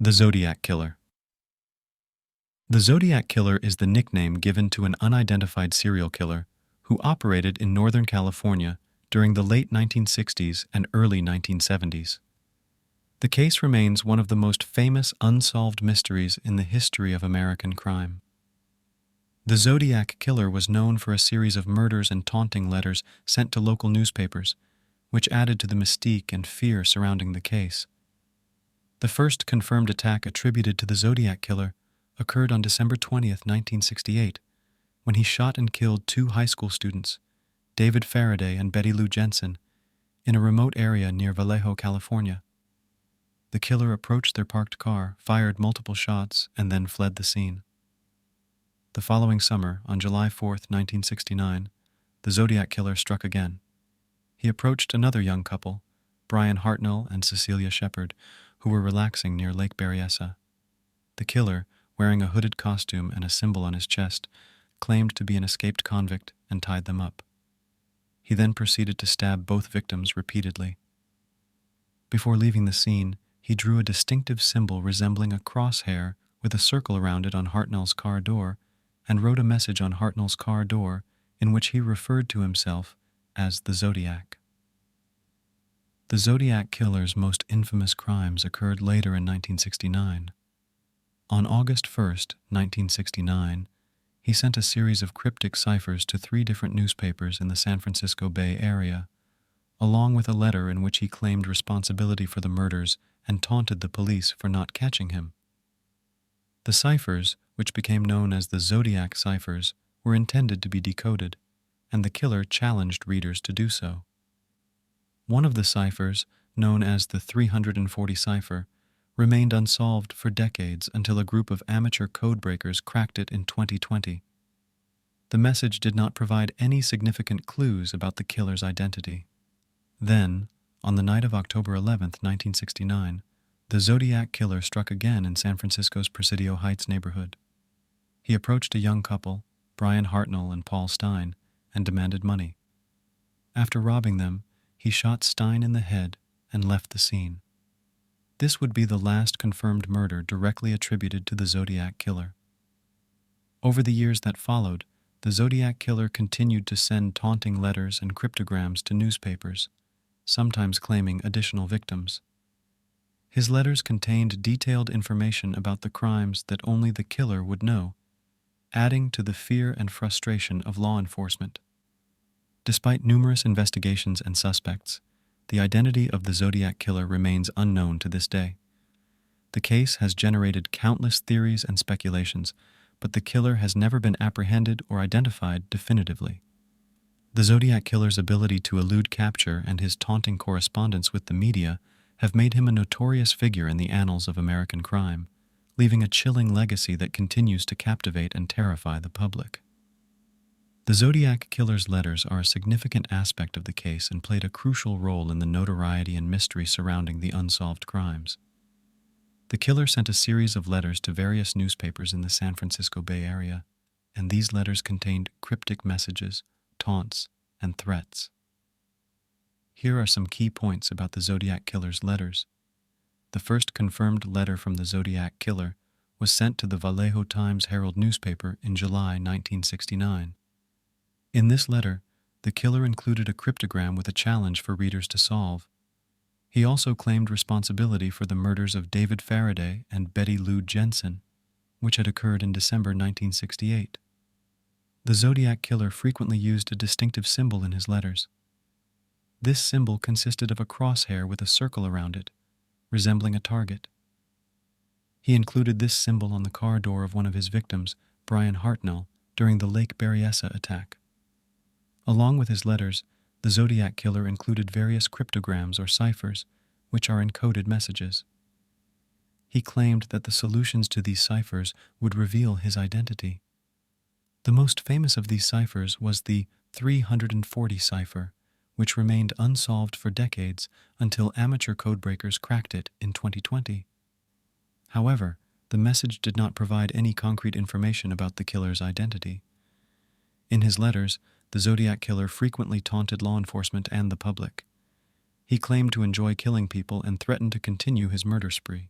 The Zodiac Killer. The Zodiac Killer is the nickname given to an unidentified serial killer who operated in Northern California during the late 1960s and early 1970s. The case remains one of the most famous unsolved mysteries in the history of American crime. The Zodiac Killer was known for a series of murders and taunting letters sent to local newspapers, which added to the mystique and fear surrounding the case. The first confirmed attack attributed to the Zodiac Killer occurred on December 20th, 1968, when he shot and killed two high school students, David Faraday and Betty Lou Jensen, in a remote area near Vallejo, California. The killer approached their parked car, fired multiple shots, and then fled the scene. The following summer, on July 4th, 1969, the Zodiac Killer struck again. He approached another young couple, Brian Hartnell and Cecilia Shepard, who were relaxing near Lake Berryessa. The killer, wearing a hooded costume and a symbol on his chest, claimed to be an escaped convict and tied them up. He then proceeded to stab both victims repeatedly. Before leaving the scene, he drew a distinctive symbol resembling a crosshair with a circle around it on Hartnell's car door and wrote a message on Hartnell's car door in which he referred to himself as the Zodiac. The Zodiac Killer's most infamous crimes occurred later in 1969. On August 1st, 1969, he sent a series of cryptic ciphers to 3 different newspapers in the San Francisco Bay Area, along with a letter in which he claimed responsibility for the murders and taunted the police for not catching him. The ciphers, which became known as the Zodiac ciphers, were intended to be decoded, and the killer challenged readers to do so. One of the ciphers, known as the 340 cipher, remained unsolved for decades until a group of amateur codebreakers cracked it in 2020. The message did not provide any significant clues about the killer's identity. Then, on the night of October 11th, 1969, the Zodiac Killer struck again in San Francisco's Presidio Heights neighborhood. He approached a young couple, Brian Hartnell and Paul Stein, and demanded money. After robbing them, he shot Stein in the head and left the scene. This would be the last confirmed murder directly attributed to the Zodiac Killer. Over the years that followed, the Zodiac Killer continued to send taunting letters and cryptograms to newspapers, sometimes claiming additional victims. His letters contained detailed information about the crimes that only the killer would know, adding to the fear and frustration of law enforcement. Despite numerous investigations and suspects, the identity of the Zodiac Killer remains unknown to this day. The case has generated countless theories and speculations, but the killer has never been apprehended or identified definitively. The Zodiac Killer's ability to elude capture and his taunting correspondence with the media have made him a notorious figure in the annals of American crime, leaving a chilling legacy that continues to captivate and terrify the public. The Zodiac Killer's letters are a significant aspect of the case and played a crucial role in the notoriety and mystery surrounding the unsolved crimes. The killer sent a series of letters to various newspapers in the San Francisco Bay Area, and these letters contained cryptic messages, taunts, and threats. Here are some key points about the Zodiac Killer's letters. The first confirmed letter from the Zodiac Killer was sent to the Vallejo Times-Herald newspaper in July 1969. In this letter, the killer included a cryptogram with a challenge for readers to solve. He also claimed responsibility for the murders of David Faraday and Betty Lou Jensen, which had occurred in December 1968. The Zodiac Killer frequently used a distinctive symbol in his letters. This symbol consisted of a crosshair with a circle around it, resembling a target. He included this symbol on the car door of one of his victims, Brian Hartnell, during the Lake Berryessa attack. Along with his letters, the Zodiac Killer included various cryptograms or ciphers, which are encoded messages. He claimed that the solutions to these ciphers would reveal his identity. The most famous of these ciphers was the 340 cipher, which remained unsolved for decades until amateur codebreakers cracked it in 2020. However, the message did not provide any concrete information about the killer's identity. In his letters, the Zodiac Killer frequently taunted law enforcement and the public. He claimed to enjoy killing people and threatened to continue his murder spree.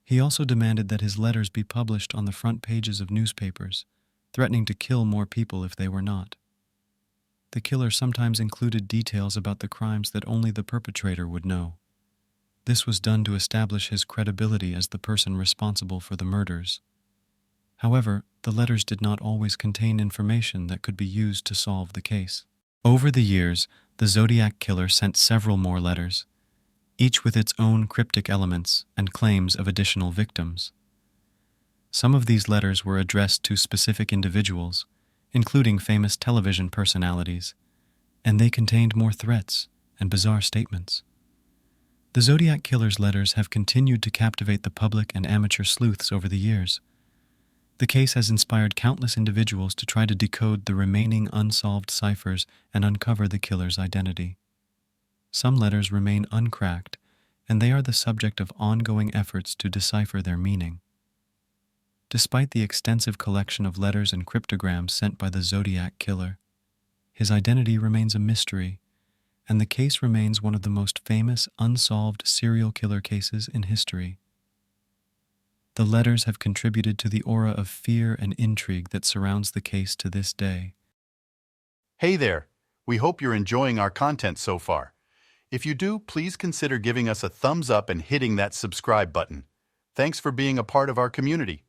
He also demanded that his letters be published on the front pages of newspapers, threatening to kill more people if they were not. The killer sometimes included details about the crimes that only the perpetrator would know. This was done to establish his credibility as the person responsible for the murders. However, the letters did not always contain information that could be used to solve the case. Over the years, the Zodiac killer sent several more letters, each with its own cryptic elements and claims of additional victims. Some of these letters were addressed to specific individuals, including famous television personalities, and they contained more threats and bizarre statements. The Zodiac killer's letters have continued to captivate the public and amateur sleuths over the years. The case has inspired countless individuals to try to decode the remaining unsolved ciphers and uncover the killer's identity. Some letters remain uncracked, and they are the subject of ongoing efforts to decipher their meaning. Despite the extensive collection of letters and cryptograms sent by the Zodiac killer, his identity remains a mystery, and the case remains one of the most famous unsolved serial killer cases in history. The letters have contributed to the aura of fear and intrigue that surrounds the case to this day. Hey there! We hope you're enjoying our content so far. If you do, please consider giving us a thumbs up and hitting that subscribe button. Thanks for being a part of our community.